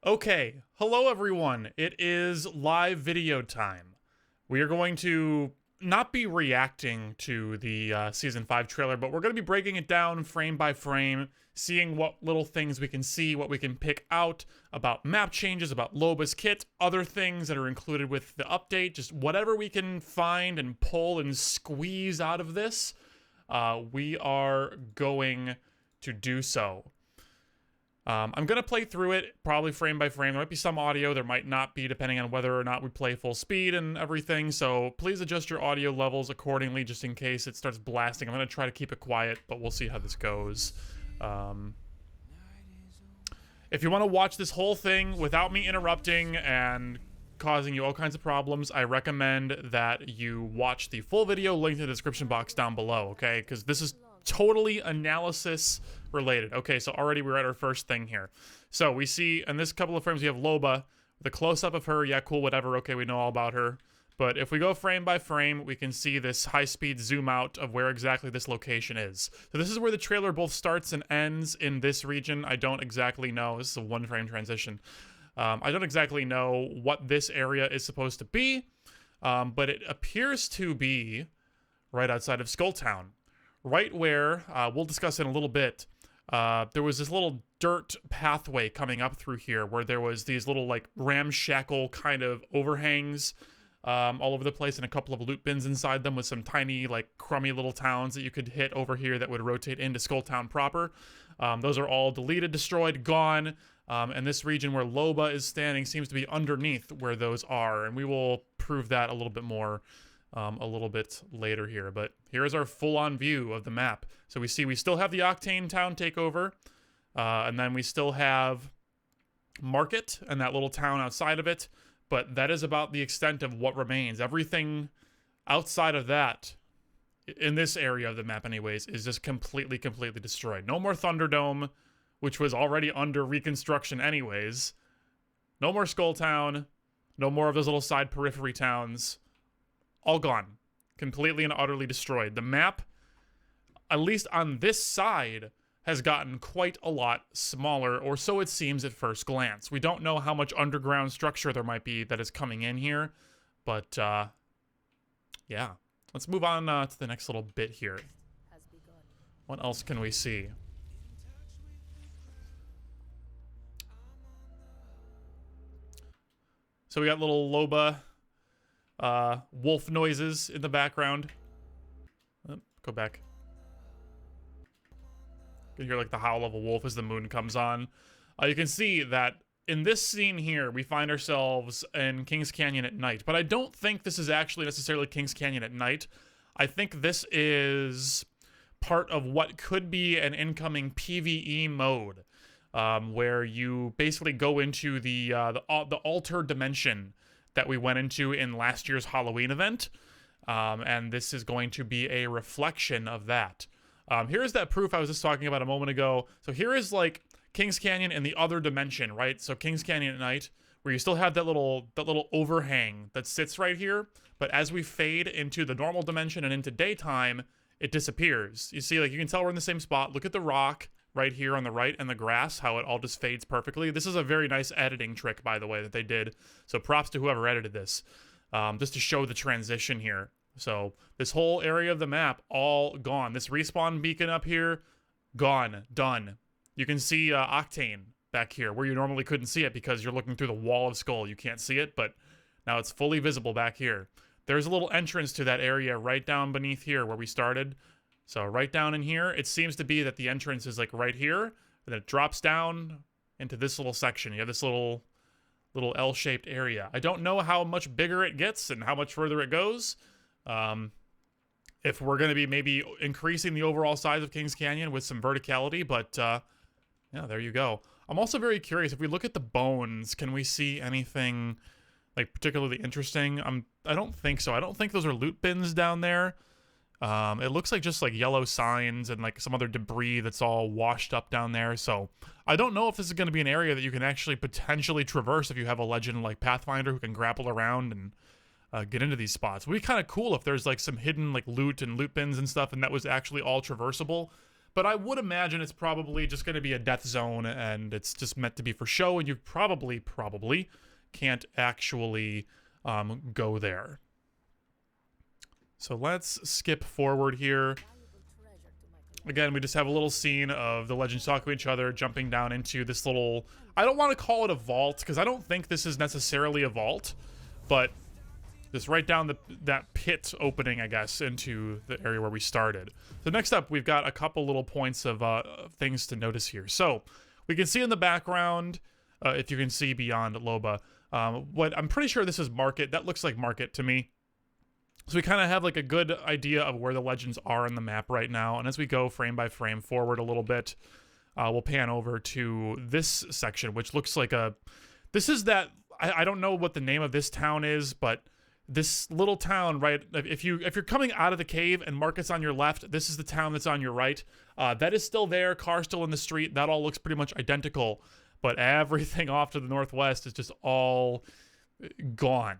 Okay, hello everyone. It is live video time. We are going to not be reacting to the Season 5 trailer, but we're going to be breaking it down frame by frame, seeing what little things we can see, what we can pick out about map changes, about Loba's kit, other things that are included with the update, just whatever we can find and pull and squeeze out of this, we are going to do so. I'm going to play through it, probably frame by frame. There might be some audio, there might not be, depending on whether or not we play full speed and everything, so please adjust your audio levels accordingly, just in case it starts blasting. I'm going to try to keep it quiet, but we'll see how this goes. If you want to watch this whole thing without me interrupting and causing you all kinds of problems, I recommend that you watch the full video linked in the description box down below, okay? Because this is totally analysis related. Okay, so already we're at our first thing here. So we see in this couple of frames we have Loba, the close-up of her. Yeah, cool, whatever. Okay, we know all about her. But if we go frame by frame, we can see this high-speed zoom out of where exactly this location is. So this is where the trailer both starts and ends in this region. I don't exactly know. This is a one-frame transition. I don't exactly know what this area is supposed to be, but it appears to be right outside of Skulltown. Right where, we'll discuss in a little bit, there was this little dirt pathway coming up through here where there was these little, like, ramshackle kind of overhangs all over the place and a couple of loot bins inside them with some tiny, like, crummy little towns that you could hit over here that would rotate into Skulltown proper. Those are all deleted, destroyed, gone, and this region where Loba is standing seems to be underneath where those are, and we will prove that a little bit more a little bit later here, but here's our full-on view of the map. So we see we still have the Octane Town takeover, and then we still have Market and that little town outside of it, but that is about the extent of what remains. Everything outside of that, in this area of the map anyways, is just completely destroyed. No more Thunderdome, which was already under reconstruction anyways. No more Skulltown. No more of those little side periphery towns. All gone. Completely and utterly destroyed. The map, at least on this side, has gotten quite a lot smaller, or so it seems at first glance. We don't know how much underground structure there might be that is coming in here, but, yeah. Let's move on to the next little bit here. What else can we see? So we got little Loba wolf noises in the background. Oh, go back. You can hear like the howl of a wolf as the moon comes on. You can see that in this scene here, we find ourselves in Kings Canyon at night. But I don't think this is actually necessarily Kings Canyon at night. I think this is part of what could be an incoming PvE mode, where you basically go into the altered dimension that we went into in last year's Halloween event, and this is going to be a reflection of that. Here's that proof I was just talking about a moment ago. So here is like Kings Canyon in the other dimension, right? So Kings Canyon at night, where you still have that little overhang that sits right here, but as we fade into the normal dimension and into daytime, it disappears. You see, like, you can tell we're in the same spot. Look at the rock right here on the right and the grass, how it all just fades perfectly. This is a very nice editing trick, by the way, that they did. So props to whoever edited this, just to show the transition here. So this whole area of the map, all gone. This respawn beacon up here, gone, done. You can see Octane back here, where you normally couldn't see it because you're looking through the wall of Skull. You can't see it, but now it's fully visible back here. There's a little entrance to that area right down beneath here where we started. So right down in here, it seems to be that the entrance is like right here, and then it drops down into this little section. You have this little L-shaped area. I don't know how much bigger it gets and how much further it goes. If we're going to be maybe increasing the overall size of Kings Canyon with some verticality, but yeah, there you go. I'm also very curious, if we look at the bones, can we see anything like particularly interesting? I don't think so. I don't think those are loot bins down there. It looks like just like yellow signs and like some other debris that's all washed up down there. So I don't know if this is going to be an area that you can actually potentially traverse if you have a legend like Pathfinder who can grapple around and get into these spots. It would be kind of cool if there's like some hidden like loot and loot bins and stuff, and that was actually all traversable. But I would imagine it's probably just going to be a death zone, and it's just meant to be for show, and you probably can't actually go there. So let's skip forward here. Again, we just have a little scene of the legends talking to each other, jumping down into this little... I don't want to call it a vault, because I don't think this is necessarily a vault, but just right down that pit opening, I guess, into the area where we started. So next up, we've got a couple little points of things to notice here. So we can see in the background, if you can see beyond Loba, what I'm pretty sure this is Market. That looks like Market to me. So we kind of have like a good idea of where the legends are in the map right now. And as we go frame by frame forward a little bit, we'll pan over to this section, which looks like a... This is that... I don't know what the name of this town is, but this little town, right? If you're coming out of the cave and Market's on your left, this is the town that's on your right. That is still there. Car still in the street. That all looks pretty much identical. But everything off to the northwest is just all gone.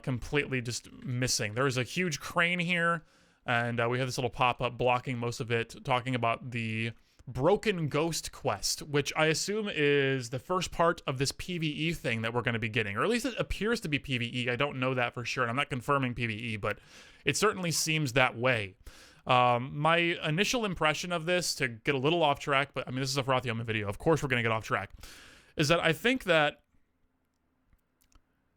Completely just missing. There's a huge crane here, and we have this little pop-up blocking most of it, talking about the Broken Ghost quest, which I assume is the first part of this PvE thing that we're going to be getting, or at least it appears to be PvE. I don't know that for sure, and I'm not confirming PvE, but it certainly seems that way. My initial impression of this, to get a little off track, but I mean, this is a Frothioman video, of course we're going to get off track, is that I think that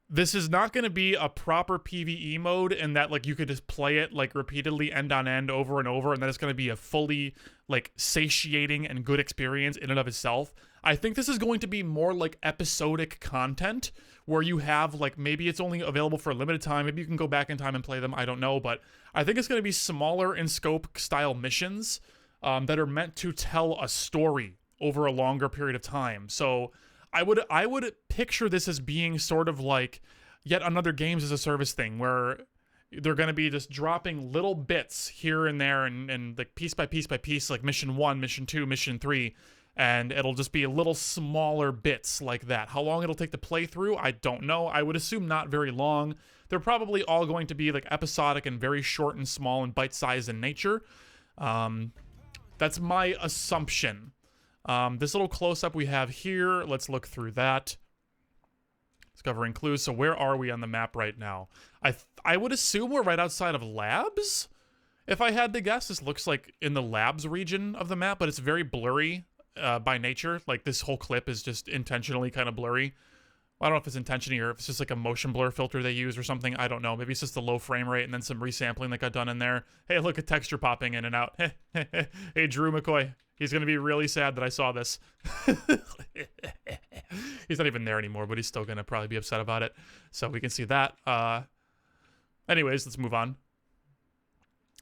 this is not going to be a proper PvE mode, and that like you could just play it like repeatedly end on end over and over, and that it's going to be a fully like satiating and good experience in and of itself. I think this is going to be more like episodic content where you have like, maybe it's only available for a limited time, maybe you can go back in time and play them, I don't know, but I think it's going to be smaller in scope style missions that are meant to tell a story over a longer period of time. So I would picture this as being sort of like yet another games as a service thing, where they're going to be just dropping little bits here and there, and like piece by piece by piece, like mission 1, mission 2, mission 3, and it'll just be little smaller bits like that. How long it'll take to play through, I don't know. I would assume not very long. They're probably all going to be like episodic and very short and small and bite-sized in nature. That's my assumption. This little close-up we have here, let's look through that. Discovering clues. So where are we on the map right now? I would assume we're right outside of labs. If I had to guess, this looks like in the labs region of the map, but it's very blurry by nature. Like this whole clip is just intentionally kind of blurry. I don't know if it's intentionally or if it's just like a motion blur filter they use or something. I don't know. Maybe it's just the low frame rate and then some resampling that got done in there. Hey, look at texture popping in and out. Hey, Drew McCoy. He's going to be really sad that I saw this. He's not even there anymore, but he's still going to probably be upset about it. So we can see that. Anyways, let's move on.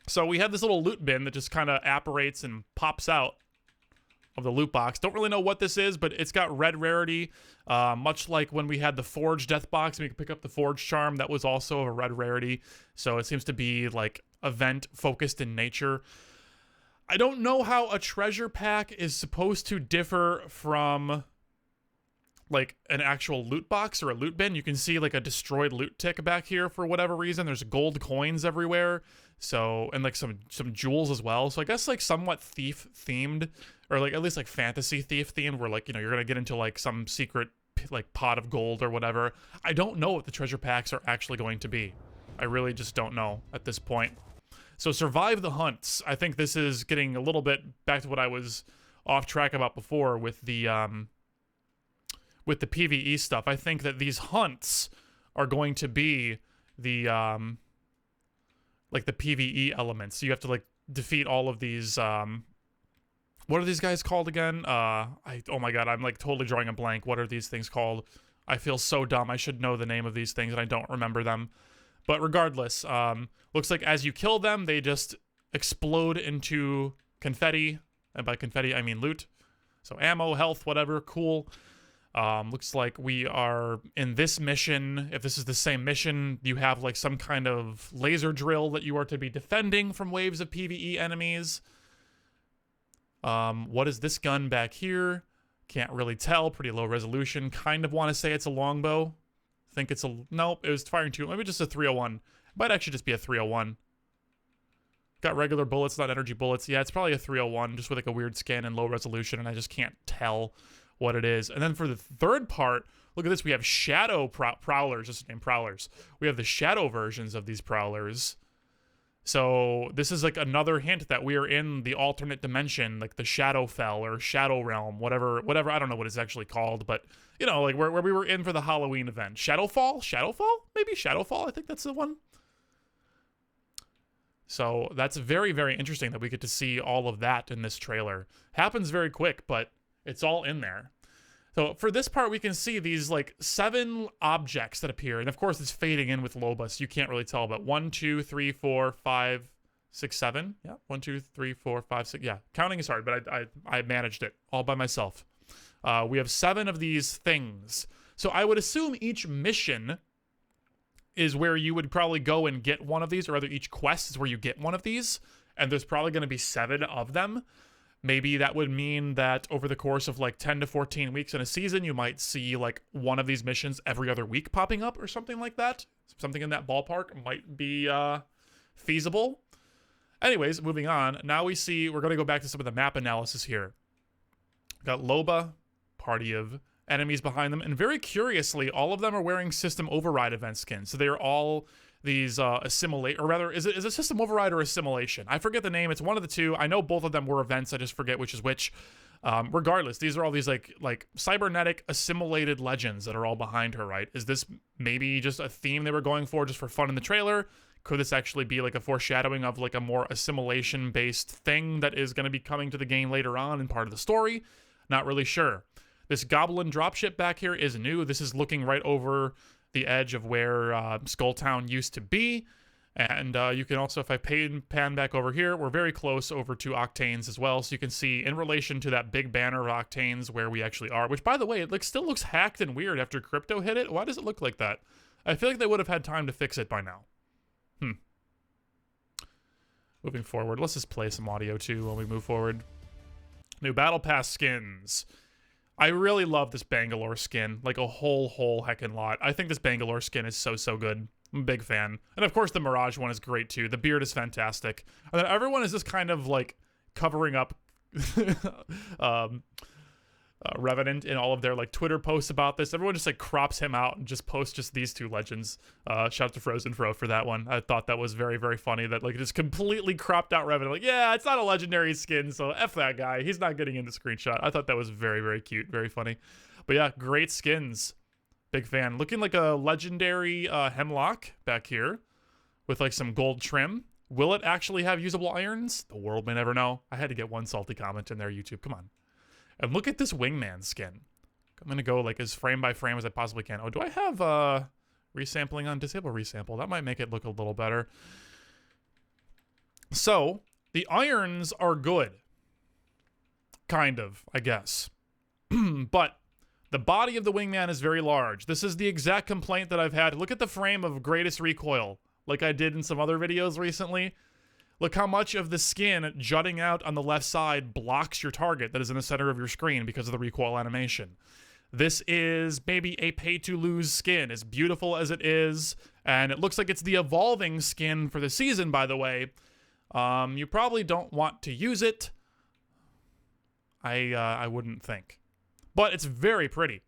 So we have this little loot bin that just kind of apparates and pops out of the loot box. Don't really know what this is, but it's got red rarity. Much like when we had the Forge Death Box, and we could pick up the Forge Charm, that was also a red rarity. So it seems to be like event focused in nature. I don't know how a treasure pack is supposed to differ from like an actual loot box or a loot bin. You can see like a destroyed loot tick back here for whatever reason. There's gold coins everywhere. So, and like some jewels as well. So I guess like somewhat thief themed, or like at least like fantasy thief themed, where like, you know, you're gonna get into like some secret like pot of gold or whatever. I don't know what the treasure packs are actually going to be. I really just don't know at this point. So survive the hunts. I think this is getting a little bit back to what I was off track about before with the PvE stuff. I think that these hunts are going to be the like the PvE elements. So you have to like defeat all of these what are these guys called again? Oh my god, I'm like totally drawing a blank. What are these things called? I feel so dumb. I should know the name of these things and I don't remember them. But regardless, looks like as you kill them, they just explode into confetti. And by confetti, I mean loot. So ammo, health, whatever, cool. Looks like we are in this mission. If this is the same mission, you have like some kind of laser drill that you are to be defending from waves of PvE enemies. What is this gun back here? Can't really tell. Pretty low resolution. Kind of want to say it's a longbow. Think it's a... Nope, it was firing two. Maybe just a 301. Might actually just be a 301. Got regular bullets, not energy bullets. Yeah, it's probably a 301, just with like a weird skin and low resolution, and I just can't tell what it is. And then for the third part, look at this. We have shadow prowlers, just named prowlers. We have the shadow versions of these prowlers. So this is like another hint that we are in the alternate dimension, like the Shadowfell or Shadow Realm, whatever. I don't know what it's actually called, but you know, like where we were in for the Halloween event. Shadowfall? Maybe Shadowfall? I think that's the one. So that's very, very interesting that we get to see all of that in this trailer. Happens very quick, but it's all in there. So for this part, we can see these like 7 objects that appear. And of course, it's fading in with Loba, so you can't really tell. But 1, 2, 3, 4, 5, 6, 7. Yeah, 1, 2, 3, 4, 5, 6. Yeah, counting is hard, but I managed it all by myself. We have 7 of these things. So I would assume each mission is where you would probably go and get one of these, or rather each quest is where you get one of these. And there's probably going to be 7 of them. Maybe that would mean that over the course of like 10 to 14 weeks in a season, you might see like one of these missions every other week popping up or something like that. Something in that ballpark might be feasible. Anyways, moving on. Now we're going to go back to some of the map analysis here. Got Loba, party of enemies behind them, and very curiously, all of them are wearing System Override event skins. So they're all these assimilate, or rather, is it System Override or Assimilation? I forget the name. It's one of the two. I know both of them were events. I just forget which is which. Regardless, these are all these like cybernetic assimilated legends that are all behind her, right? Is this maybe just a theme they were going for just for fun in the trailer? Could this actually be like a foreshadowing of like a more assimilation-based thing that is going to be coming to the game later on and part of the story? Not really sure. This goblin dropship back here is new. This is looking right over the edge of where Skulltown used to be. And you can also, if I pan back over here, we're very close over to Octanes as well. So you can see in relation to that big banner of Octanes where we actually are, which by the way, it still looks hacked and weird after Crypto hit it. Why does it look like that? I feel like they would have had time to fix it by now. Moving forward, let's just play some audio too when we move forward. New Battle Pass skins. I really love this Bangalore skin, like a whole heckin' lot. I think this Bangalore skin is so good. I'm a big fan. And of course the Mirage one is great too. The beard is fantastic. And then everyone is just kind of like covering up Revenant in all of their like Twitter posts about this. Everyone just like crops him out and just posts just these 2 legends. Shout out to Frozen Fro for that one. I thought that was very funny that like just completely cropped out Revenant. Like, yeah, it's not a legendary skin, so F that guy. He's not getting in the screenshot. I thought that was very cute, very funny. But yeah, great skins. Big fan. Looking like a legendary Hemlock back here with like some gold trim. Will it actually have usable irons? The world may never know. I had to get one salty comment in there, YouTube. Come on. And look at this Wingman skin. I'm going to go like as frame by frame as I possibly can. Oh, do I have resampling on? Disable resample. That might make it look a little better. So, the irons are good. Kind of, I guess. But the body of the Wingman is very large. This is the exact complaint that I've had. Look at the frame of Greatest Recoil, like I did in some other videos recently. Look how much of the skin jutting out on the left side blocks your target that is in the center of your screen because of the recoil animation. This is maybe a pay-to-lose skin, as beautiful as it is, and it looks like it's the evolving skin for the season, by the way. You probably don't want to use it. I wouldn't think. But it's very pretty.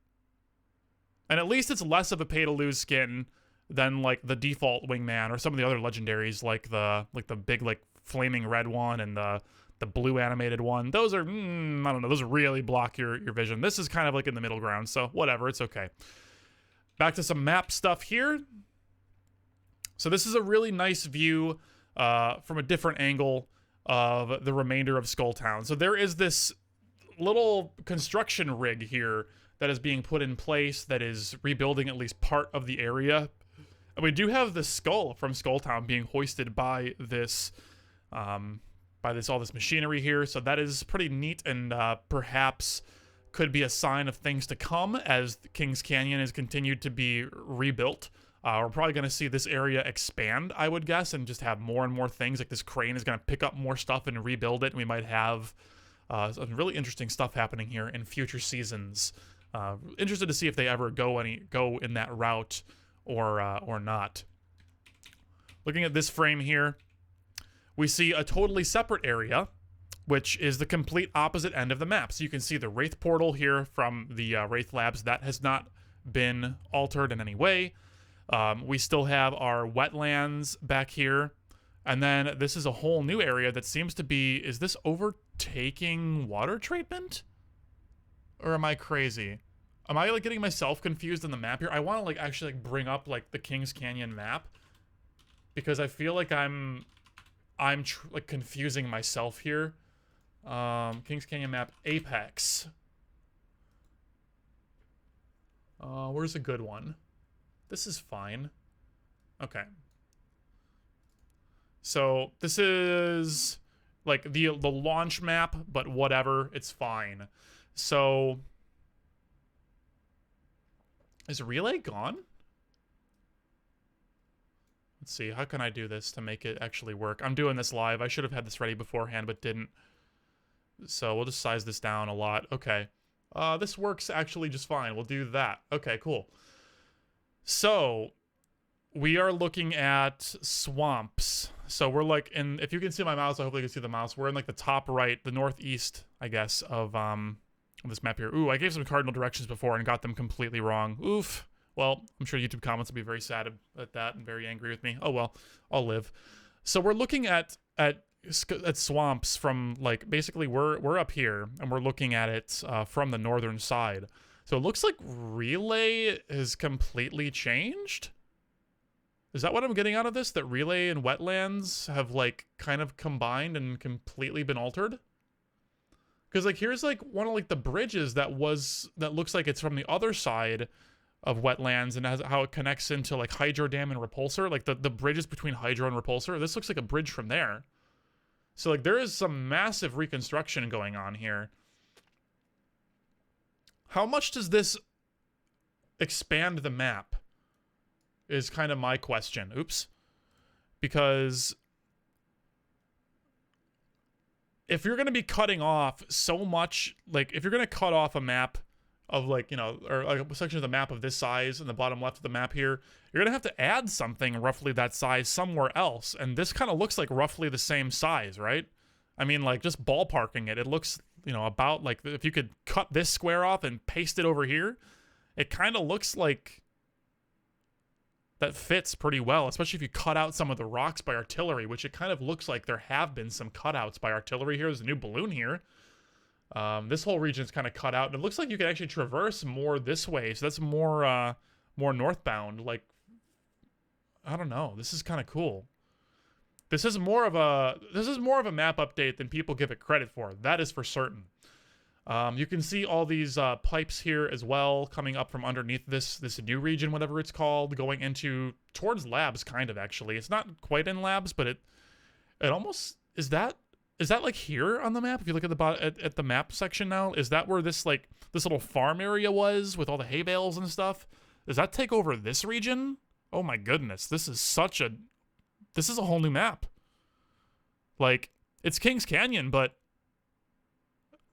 And at least it's less of a pay-to-lose skin than like the default Wingman or some of the other legendaries, like the big like flaming red one and the blue animated one. Those are I don't know, those really block your vision. This is kind of like in the middle ground, so whatever, it's okay. Back to some map stuff here. So this is a really nice view from a different angle of the remainder of Skulltown. So there is this little construction rig here that is being put in place that is rebuilding at least part of the area. And we do have the skull from Skulltown being hoisted by this, all this machinery here. So that is pretty neat, and perhaps could be a sign of things to come as Kings Canyon is continued to be rebuilt. We're probably going to see this area expand, I would guess, and just have more and more things. Like this crane is going to pick up more stuff and rebuild it. And we might have some really interesting stuff happening here in future seasons. Interested to see if they ever go in that route or not. Looking at this frame here, we see a totally separate area, which is the complete opposite end of the map. So you can see the Wraith portal here from the Wraith Labs. That has not been altered in any way. We still have our wetlands back here. And then this is a whole new area that seems to be... Is this overtaking water treatment? Or am I crazy? Am I, like, getting myself confused in the map here? I want to, like, actually, like, bring up, like, the Kings Canyon map. Because I feel like I'm like, confusing myself here. Kings Canyon map, Apex. Where's a good one? This is fine. Okay. So, this is, like, the launch map, but whatever, it's fine. So, is Relay gone? Let's see, how can I do this to make it actually work? I'm doing this live. I should have had this ready beforehand, but didn't. So we'll just size this down a lot. Okay. This works actually just fine. We'll do that. Okay, cool. So, we are looking at swamps. So we're like in, if you can see my mouse, I hope you can see the mouse. We're in like the top right, the northeast, I guess, of this map here. Ooh, I gave some cardinal directions before and got them completely wrong. Oof. Well, I'm sure YouTube comments will be very sad at that and very angry with me. Oh well, I'll live. So we're looking at swamps from, like, basically we're up here and we're looking at it from the northern side. So it looks like Relay is completely changed. Is that what I'm getting out of this? That Relay and wetlands have, like, kind of combined and completely been altered? Because, like, here's, like, one of, like, the bridges that looks like it's from the other side of wetlands, and how it connects into, like, Hydro Dam and Repulsor. Like, the bridges between Hydro and Repulsor. This looks like a bridge from there. So, like, there is some massive reconstruction going on here. How much does this expand the map? Is kind of my question. Oops. Because if you're going to be cutting off so much, like, if you're going to cut off a map of, like, you know, or like a section of the map of this size in the bottom left of the map here, you're going to have to add something roughly that size somewhere else. And this kind of looks like roughly the same size, right? I mean, like, just ballparking it, it looks, you know, about like if you could cut this square off and paste it over here, it kind of looks like that fits pretty well, especially if you cut out some of the rocks by artillery, which it kind of looks like there have been some cutouts by artillery here. There's a new balloon here. This whole region is kind of cut out, and it looks like you can actually traverse more this way, so that's more northbound. Like, I don't know. This is kind of cool. This is more of a map update than people give it credit for. That is for certain. You can see all these pipes here as well coming up from underneath this new region, whatever it's called, going into towards labs, kind of, actually. It's not quite in labs, but it almost is that like here on the map? If you look at at the map section now, is that where this little farm area was with all the hay bales and stuff? Does that take over this region? Oh my goodness, this is a whole new map. Like, it's Kings Canyon, but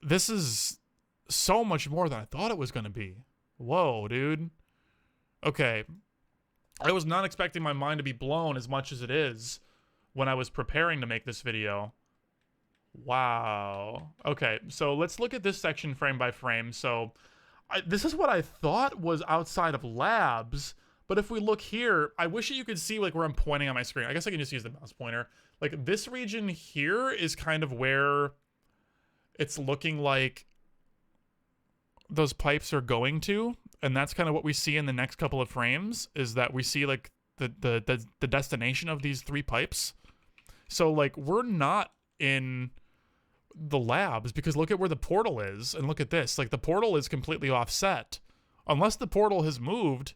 this is so much more than I thought it was going to be. Whoa, dude. Okay. I was not expecting my mind to be blown as much as it is when I was preparing to make this video. Wow. Okay, so let's look at this section frame by frame. So, this is what I thought was outside of labs, but if we look here, I wish that you could see, like, where I'm pointing on my screen. I guess I can just use the mouse pointer. Like, this region here is kind of where it's looking like those pipes are going to, and that's kind of what we see in the next couple of frames, is that we see, like, the destination of these three pipes. So, like, we're not in the labs, because look at where the portal is, and look at this. Like, the portal is completely offset. Unless the portal has moved,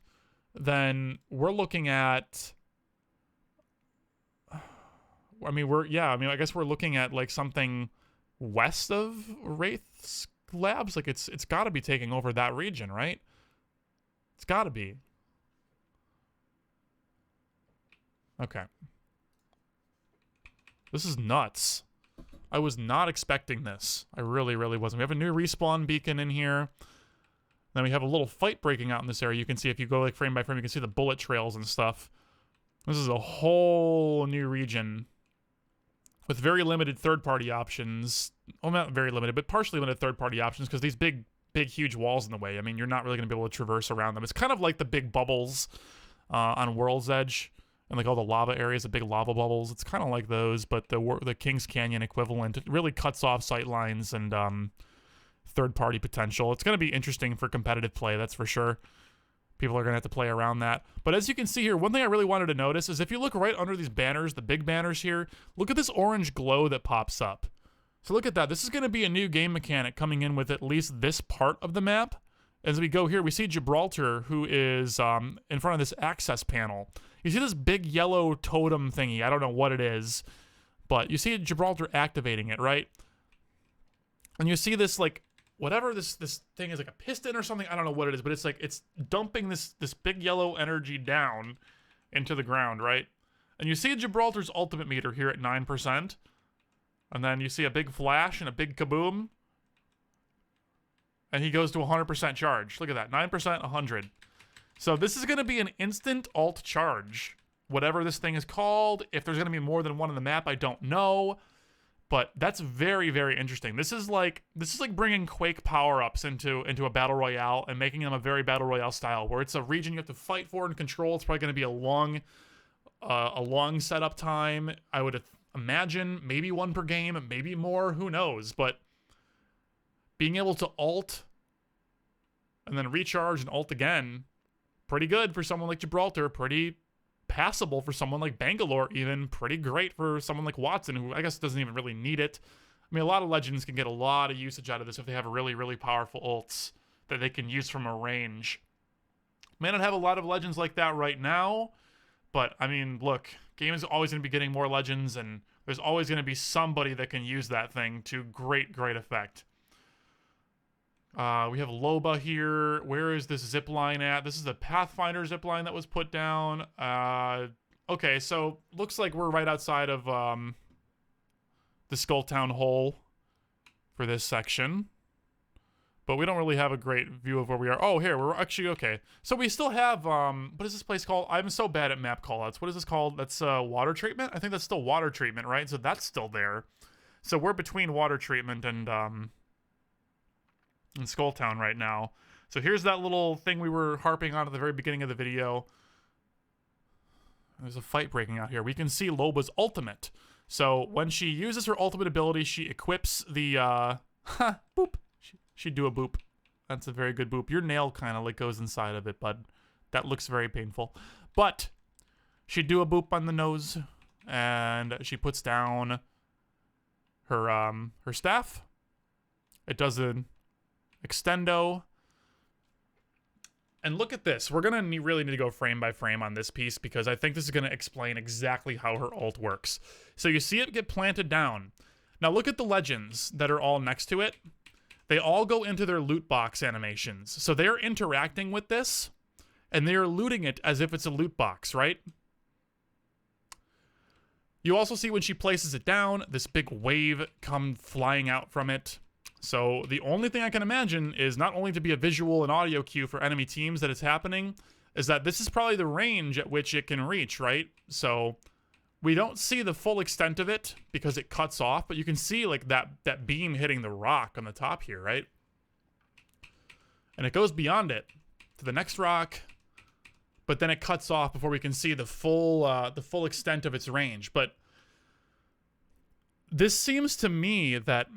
then we're looking at, I mean, I guess we're looking at, like, something west of Wraith's labs. Like, it's got to be taking over that region, right? It's got to be. Okay. This is nuts. I was not expecting this. I really, really wasn't. We have a new respawn beacon in here. Then we have a little fight breaking out in this area. You can see, if you go, like, frame by frame, you can see the bullet trails and stuff. This is a whole new region. with very limited third-party options. Well, not very limited, but partially limited third-party options, because these big, huge walls in the way, I mean, you're not really going to be able to traverse around them. It's kind of like the big bubbles on World's Edge, and like all the lava areas, the big lava bubbles. It's kind of like those, but the Kings Canyon equivalent. It really cuts off sight lines and third-party potential. It's going to be interesting for competitive play, that's for sure. People are going to have to play around that. But as you can see here, one thing I really wanted to notice is if you look right under these banners, the big banners here, look at this orange glow that pops up. So look at that. This is going to be a new game mechanic coming in with at least this part of the map. As we go here, we see Gibraltar, who is in front of this access panel. You see this big yellow totem thingy. I don't know what it is, but you see Gibraltar activating it, right? And you see this, like, whatever this thing is, like a piston or something. I don't know what it is, but it's like it's dumping this big yellow energy down into the ground, right? And you see Gibraltar's ultimate meter here at 9%. And then you see a big flash and a big kaboom. And he goes to 100% charge. Look at that. 9%, 100. So this is going to be an instant alt charge. Whatever this thing is called. If there's going to be more than one on the map, I don't know. But that's very, very interesting. This is like bringing Quake power-ups into a battle royale and making them a very battle royale style, where it's a region you have to fight for and control. It's probably going to be a long setup time. I would imagine maybe one per game, maybe more. Who knows? But being able to ult and then recharge and ult again, pretty good for someone like Gibraltar. Pretty passable for someone like Bangalore, even pretty great for someone like Watson, who I guess doesn't even really need it. I mean, a lot of Legends can get a lot of usage out of this if they have really, really powerful ults that they can use from a range. May not have a lot of Legends like that right now, but I mean, look, game is always going to be getting more Legends, and there's always going to be somebody that can use that thing to great, great effect. We have Loba here. Where is this zipline at? This is the Pathfinder zipline that was put down. Okay, so looks like we're right outside of the Skulltown hole for this section. But we don't really have a great view of where we are. Oh, here, we're actually, okay. So we still have, what is this place called? I'm so bad at map callouts. What is this called? That's water treatment? I think that's still water treatment, right? So that's still there. So we're between water treatment and in Skulltown right now. So here's that little thing we were harping on at the very beginning of the video. There's a fight breaking out here. We can see Loba's ultimate. So when she uses her ultimate ability, she equips the, boop. She'd do a boop. That's a very good boop. Your nail kind of like goes inside of it, bud. That looks very painful. But she'd do a boop on the nose, and she puts down her staff. It does an extendo. And look at this. We're going to really need to go frame by frame on this piece, because I think this is going to explain exactly how her ult works. So you see it get planted down. Now look at the legends that are all next to it. They all go into their loot box animations. So they're interacting with this, and they're looting it as if it's a loot box, right? You also see when she places it down, this big wave come flying out from it. So the only thing I can imagine is not only to be a visual and audio cue for enemy teams that it's happening, is that this is probably the range at which it can reach, right? So we don't see the full extent of it because it cuts off, but you can see like that beam hitting the rock on the top here, right? And it goes beyond it to the next rock, but then it cuts off before we can see the full extent of its range. But this seems to me that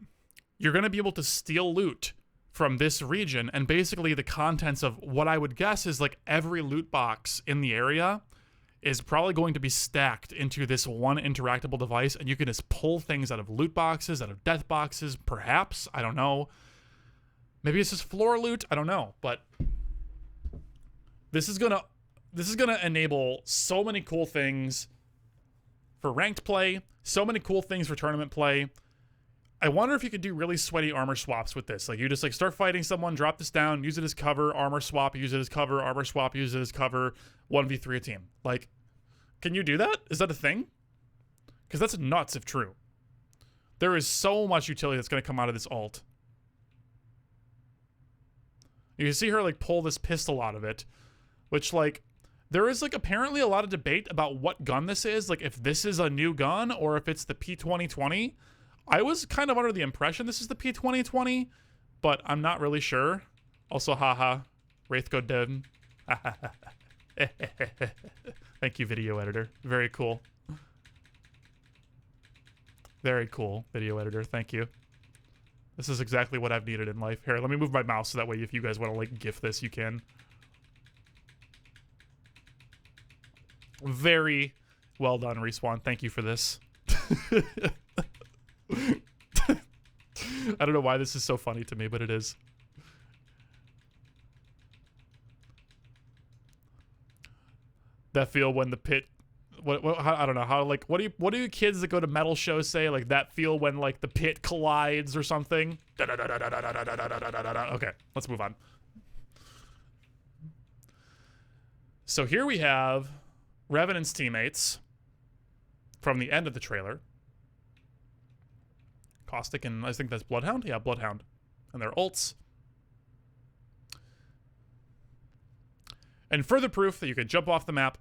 you're going to be able to steal loot from this region, and basically the contents of what I would guess is like every loot box in the area is probably going to be stacked into this one interactable device, and you can just pull things out of loot boxes, out of death boxes, perhaps. I don't know. Maybe it's just floor loot. I don't know. But this is gonna enable so many cool things for ranked play, so many cool things for tournament play. I wonder if you could do really sweaty armor swaps with this. Like, you just like start fighting someone, drop this down, use it as cover, armor swap, use it as cover, armor swap, use it as cover, 1v3 a team. Like, can you do that? Is that a thing? Because that's nuts if true. There is so much utility that's going to come out of this ult. You can see her like pull this pistol out of it, which like There is like apparently a lot of debate about what gun this is, like if this is a new gun or if it's the P2020. I was kind of under the impression this is the P2020, but I'm not really sure. Also, haha, Wraith go dead. Thank you, video editor. Very cool. Very cool, video editor. Thank you. This is exactly what I've needed in life. Here, let me move my mouse so that way if you guys want to like GIF this, you can. Very well done, Respawn. Thank you for this. I don't know why this is so funny to me, but it is. That feel when the pit, I don't know how, like, what do you kids that go to metal shows say? Like that feel when like the pit collides or something. Okay, let's move on. So here we have Revenant's teammates from the end of the trailer. Caustic and I think that's Bloodhound? Yeah, Bloodhound. And their ults. And further proof that you can jump off the map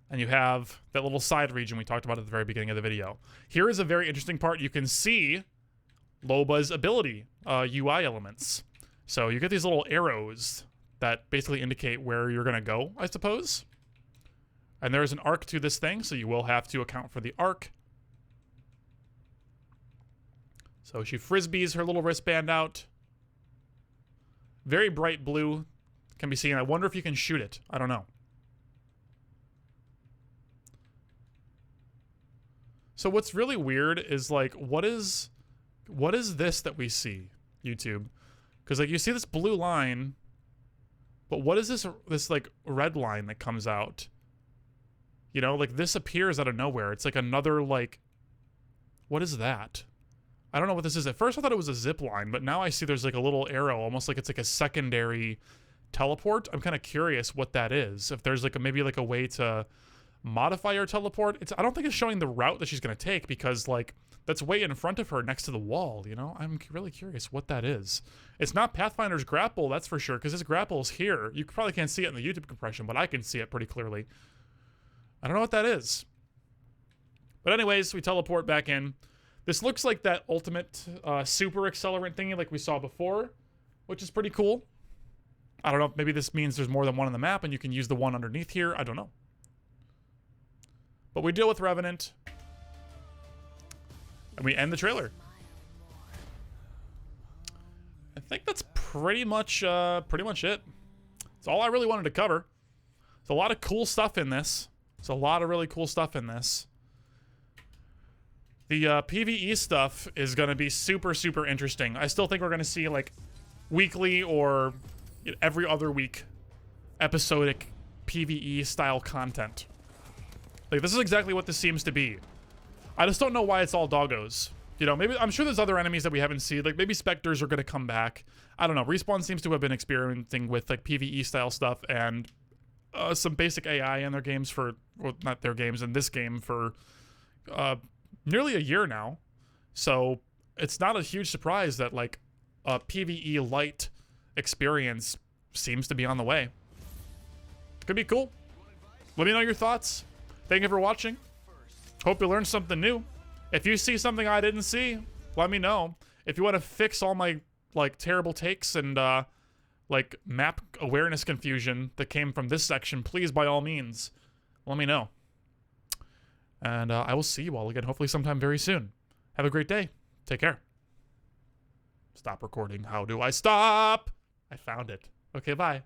and you have that little side region we talked about at the very beginning of the video. Here is a very interesting part. You can see Loba's ability UI elements. So you get these little arrows that basically indicate where you're going to go, I suppose. And there is an arc to this thing, so you will have to account for the arc. So she frisbees her little wristband out. Very bright blue can be seen. I wonder if you can shoot it. I don't know. So what's really weird is like, what is this that we see, YouTube? Because like you see this blue line, but what is this like red line that comes out? You know, like this appears out of nowhere. It's like another like, what is that? I don't know what this is. At first I thought it was a zip line, but now I see there's like a little arrow, almost like it's like a secondary teleport. I'm kind of curious what that is. If there's like maybe like a way to modify her teleport. I don't think it's showing the route that she's going to take because like that's way in front of her next to the wall, you know? I'm really curious what that is. It's not Pathfinder's grapple, that's for sure, because his grapple is here. You probably can't see it in the YouTube compression, but I can see it pretty clearly. I don't know what that is. But anyways, we teleport back in. This looks like that ultimate super accelerant thingy like we saw before, which is pretty cool. I don't know, maybe this means there's more than one on the map and you can use the one underneath here. I don't know. But we deal with Revenant. And we end the trailer. I think that's pretty much it. It's all I really wanted to cover. There's a lot of cool stuff in this. There's a lot of really cool stuff in this. The PvE stuff is going to be super, super interesting. I still think we're going to see like weekly or every other week episodic PvE style content. Like this is exactly what this seems to be. I just don't know why it's all doggos. You know, maybe I'm sure there's other enemies that we haven't seen. Like maybe specters are going to come back. I don't know. Respawn seems to have been experimenting with like PvE style stuff and some basic AI in their games for, well, not their games, in this game for nearly a year now. So it's not a huge surprise that like a PvE light experience seems to be on the way. Could be cool. Let me know your thoughts. Thank you for watching. Hope you learned something new. If you see something I didn't see, let me know. If you want to fix all my like terrible takes and like map awareness confusion that came from this section, please by all means, let me know. And I will see you all again, hopefully sometime very soon. Have a great day. Take care. Stop recording. How do I stop? I found it. Okay, bye.